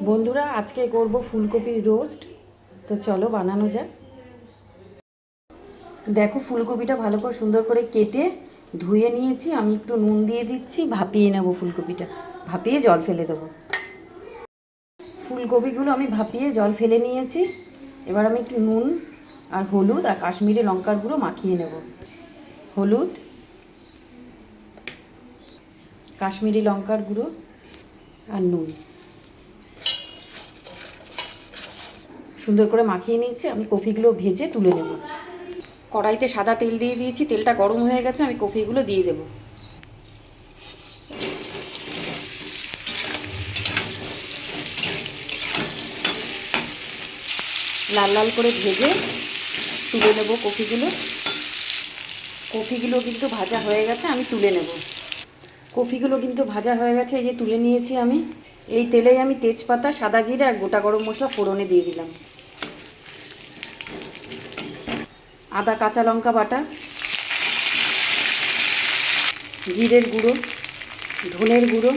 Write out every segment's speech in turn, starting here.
বন্ধুরা আজকে করব ফুলকপির রোস্ট। তো চলো বানানো যাক। দেখো ফুলকপিটা ভালো করে সুন্দর করে কেটে ধুয়ে নিয়েছি। আমি একটু নুন দিয়ে দিচ্ছি, ভাপিয়ে নেব ফুলকপিটা। ভাপিয়ে জল ফেলে দেবো। ফুলকপিগুলো আমি ভাপিয়ে জল ফেলে নিয়েছি। এবার আমি একটু নুন আর হলুদ আর কাশ্মীরি লঙ্কার গুঁড়ো মাখিয়ে নেব। হলুদ, কাশ্মীরি লঙ্কার গুঁড়ো আর নুন সুন্দর করে মাখিয়ে নিয়েছি। আমি কপিগুলো ভেজে তুলে নেব। কড়াইতে সাদা তেল দিয়ে দিয়েছি, তেলটা গরম হয়ে গেছে। আমি কপিগুলো দিয়ে দেব। লাল লাল করে ভেজে তুলে নেব কপিগুলো। কপিগুলো কিন্তু ভাজা হয়ে গেছে, আমি তুলে নেব। কপিগুলো কিন্তু ভাজা হয়ে গেছে, এই যে তুলে নিয়েছি আমি। এই তেলেই আমি তেজপাতা, সাদা জিরে আর গোটা গরম মশলা ফোড়নে দিয়ে দিলাম। আদা কাঁচা লঙ্কা বাটা, জিরের গুঁড়ো, ধনের গুঁড়ো,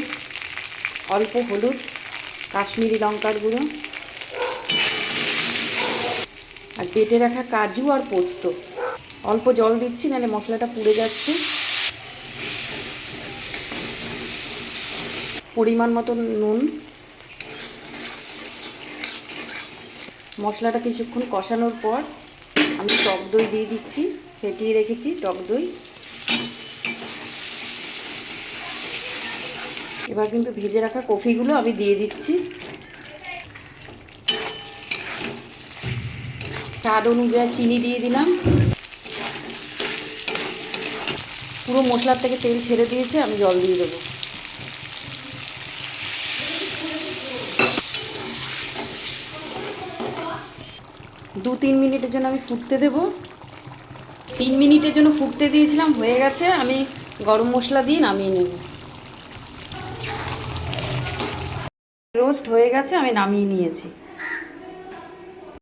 অল্প হলুদ, কাশ্মীরি লঙ্কার গুঁড়ো আর বেটে রাখা কাজু আর পোস্ত। অল্প জল দিচ্ছি, নাহলে মশলাটা পুড়ে যাচ্ছে। পরিমাণ মতো নুন। মশলাটা কিছুক্ষণ কষানোর পর আমি টক দই দিয়ে দিচ্ছি। ফেটিয়ে রেখেছি টক দই। এবার কিন্তু ভেজে রাখা কফিগুলো আমি দিয়ে দিচ্ছি। স্বাদ অনুযায়ী চিনি দিয়ে দিলাম। পুরো মশলার থেকে তেল ছেড়ে দিয়েছে, আমি জল দিয়ে দেবো। দু তিন মিনিটের জন্য আমি ফুটতে দেব। 3 মিনিটের জন্য ফুটতে দিয়েছিলাম, হয়ে গেছে। আমি গরম মশলা দিয়ে নামিয়ে নেব। রোস্ট হয়ে গেছে, আমি নামিয়ে নিয়েছি।